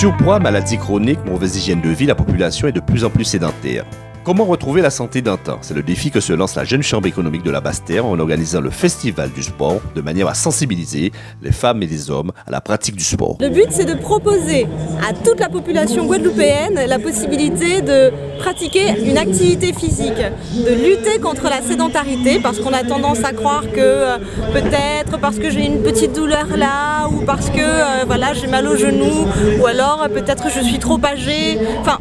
Surpoids, maladies chroniques, mauvaise hygiène de vie, la population est de plus en plus sédentaire. Comment retrouver la santé d'antan? C'est le défi que se lance la Jeune Chambre économique de la Basse-Terre en organisant le Festival du sport de manière à sensibiliser les femmes et les hommes à la pratique du sport. Le but, c'est de proposer à toute la population guadeloupéenne la possibilité de pratiquer une activité physique, de lutter contre la sédentarité, parce qu'on a tendance à croire que peut-être parce que j'ai une petite douleur là, ou parce que voilà, j'ai mal au genou, ou alors peut-être je suis trop âgée. Enfin,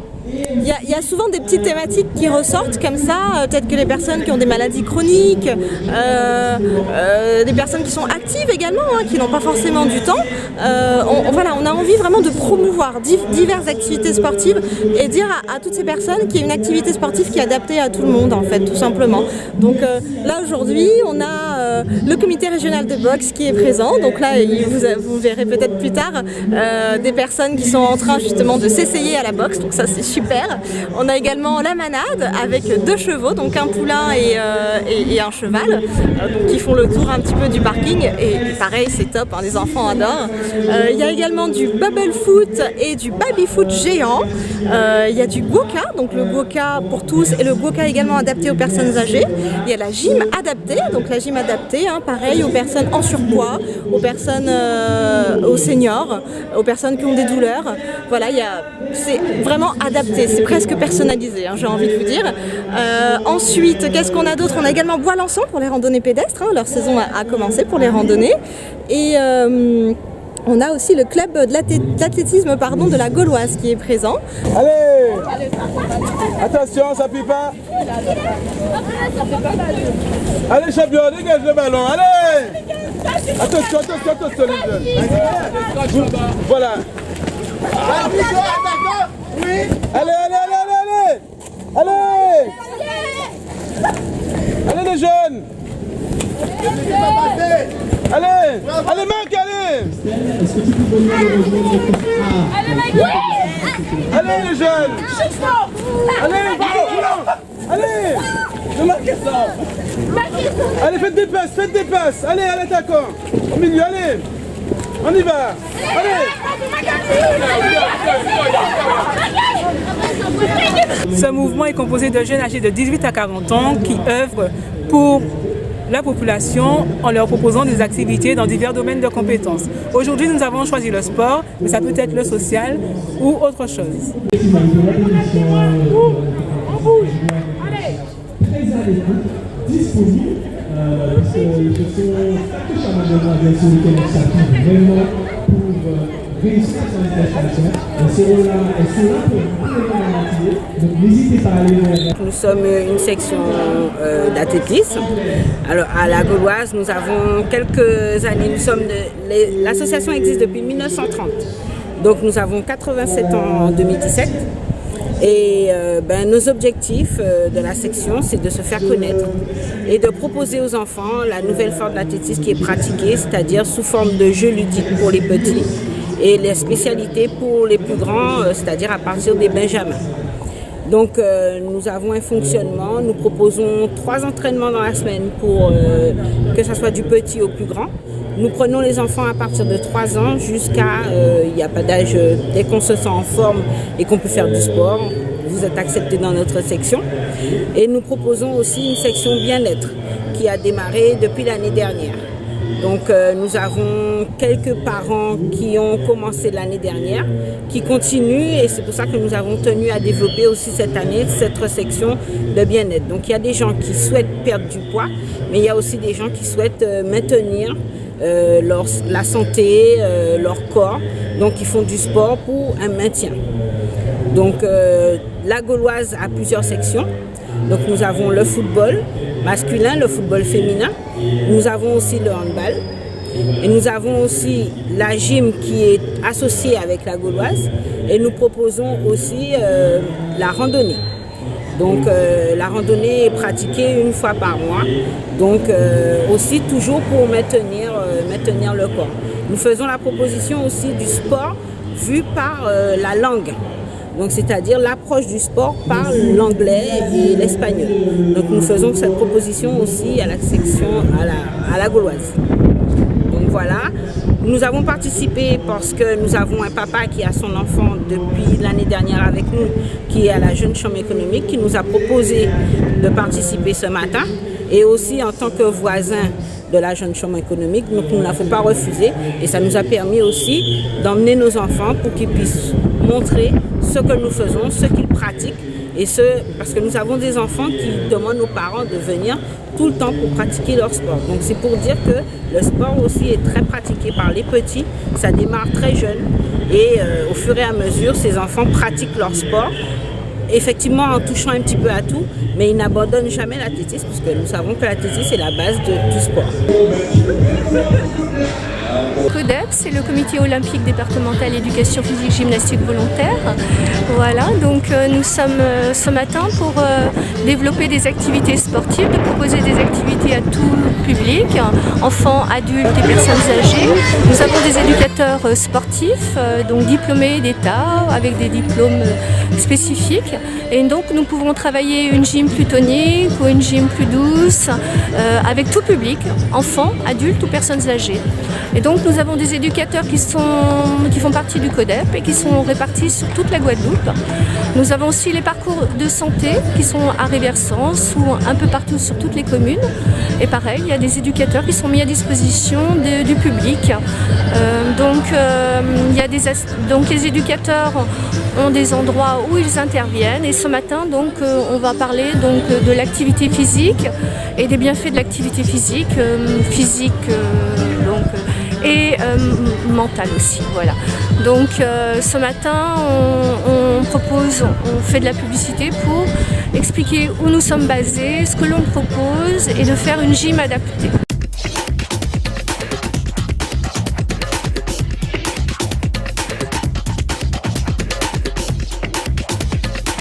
il y a souvent des petites thématiques qui ressortent comme ça, peut-être que les personnes qui ont des maladies chroniques, des personnes qui sont actives également, qui n'ont pas forcément du temps. On a envie vraiment de promouvoir diverses activités sportives et dire à toutes ces personnes qu'il y a une activité sportive qui est adaptée à tout le monde, en fait, tout simplement. Donc là aujourd'hui, on a le comité régional de boxe qui est présent. Donc là, vous verrez peut-être plus tard des personnes qui sont en train justement de s'essayer à la boxe. Donc ça, c'est super. On a également la manade avec 2 chevaux, donc un poulain et un cheval, donc qui font le tour un petit peu du parking. Et pareil, c'est top, les enfants adorent. Il y a également du bubble foot et du baby foot géant. Il y a du goka, donc le goka pour tous et le goka également adapté aux personnes âgées. Il y a la gym adaptée, donc la gym adaptée, pareil aux personnes en surpoids, aux personnes, aux seniors, aux personnes qui ont des douleurs. Voilà, c'est vraiment adapté, c'est presque personnalisé, j'ai envie de vous dire. Ensuite, qu'est-ce qu'on a d'autre? On a également Bois-Lançon pour les randonnées pédestres, leur saison a commencé pour les randonnées. Et on a aussi le club d'athlétisme de la Gauloise qui est présent. Allez, attention, ça pue pas. Allez champion, dégage le ballon, allez. Attention les jeunes. Voilà. Allez les jeunes. Allez Marc, allez. Allez les jeunes. Allez, ne marquez ça. Allez, faites des passes. Allez, à l'attaquant. Au milieu, allez. On y va. Allez. Ce mouvement est composé de jeunes âgés de 18 à 40 ans qui œuvrent pour la population en leur proposant des activités dans divers domaines de compétences. Aujourd'hui, nous avons choisi le sport, mais ça peut être le social ou autre chose. Disponible, puisque ce sont chaque chambre de modèle sur lequel on s'appuie vraiment pour réussir son manifestation. Et ce rôle-là est cela pour vous prévenir. Donc n'hésitez pas à aller vers. Nous sommes une section d'athlétisme. Alors à la Gauloise, nous avons quelques années. L'association existe depuis 1930. Donc nous avons 87 ans en 2017. Et nos objectifs de la section, c'est de se faire connaître et de proposer aux enfants la nouvelle forme d'athlétisme qui est pratiquée, c'est-à-dire sous forme de jeux ludiques pour les petits et les spécialités pour les plus grands, c'est-à-dire à partir des benjamins. Donc nous avons un fonctionnement, nous proposons 3 entraînements dans la semaine pour que ce soit du petit au plus grand. Nous prenons les enfants à partir de 3 ans jusqu'à, il n'y a pas d'âge, dès qu'on se sent en forme et qu'on peut faire du sport, vous êtes acceptés dans notre section. Et nous proposons aussi une section bien-être qui a démarré depuis l'année dernière. Donc nous avons quelques parents qui ont commencé l'année dernière, qui continuent et c'est pour ça que nous avons tenu à développer aussi cette année cette section de bien-être. Donc il y a des gens qui souhaitent perdre du poids, mais il y a aussi des gens qui souhaitent maintenir la santé, leur corps, donc ils font du sport pour un maintien. Donc la Gauloise a plusieurs sections, donc nous avons le football masculin, le football féminin, nous avons aussi le handball et nous avons aussi la gym qui est associée avec la Gauloise et nous proposons aussi la randonnée. Donc la randonnée est pratiquée une fois par mois, donc aussi toujours pour maintenir le corps. Nous faisons la proposition aussi du sport vu par la langue. Donc c'est-à-dire l'approche du sport par l'anglais et l'espagnol. Donc nous faisons cette proposition aussi à la section, à la Gauloise. Donc voilà. Nous avons participé parce que nous avons un papa qui a son enfant depuis l'année dernière avec nous, qui est à la Jeune Chambre économique, qui nous a proposé de participer ce matin. Et aussi en tant que voisin de la Jeune Chambre économique, donc nous n'avons pas refusé. Et ça nous a permis aussi d'emmener nos enfants pour qu'ils puissent montrer ce que nous faisons, ce qu'ils pratiquent. Et parce que nous avons des enfants qui demandent aux parents de venir tout le temps pour pratiquer leur sport. Donc c'est pour dire que le sport aussi est très pratiqué par les petits, ça démarre très jeune et au fur et à mesure, ces enfants pratiquent leur sport, effectivement en touchant un petit peu à tout, mais ils n'abandonnent jamais l'athlétisme parce que nous savons que l'athlétisme est la base du sport. CODEP, c'est le comité olympique départemental éducation physique gymnastique volontaire. Voilà, donc nous sommes ce matin pour développer des activités sportives, de proposer des activités à tout public, enfants, adultes et personnes âgées. Nous avons des éducateurs sportifs, donc diplômés d'État, avec des diplômes spécifiques. Et donc nous pouvons travailler une gym plus tonique ou une gym plus douce, avec tout public, enfants, adultes ou personnes âgées. Et donc nous avons des éducateurs qui font partie du CODEP et qui sont répartis sur toute la Guadeloupe. Nous avons aussi les parcours de santé qui sont à Riversens ou un peu partout sur toutes les communes. Et pareil, il y a des éducateurs qui sont mis à disposition du public. Donc les éducateurs ont des endroits où ils interviennent. Et ce matin, donc, on va parler donc, de l'activité physique et des bienfaits de l'activité physique, et mentale aussi. Voilà. Donc ce matin, on fait de la publicité pour expliquer où nous sommes basés, ce que l'on propose et de faire une gym adaptée.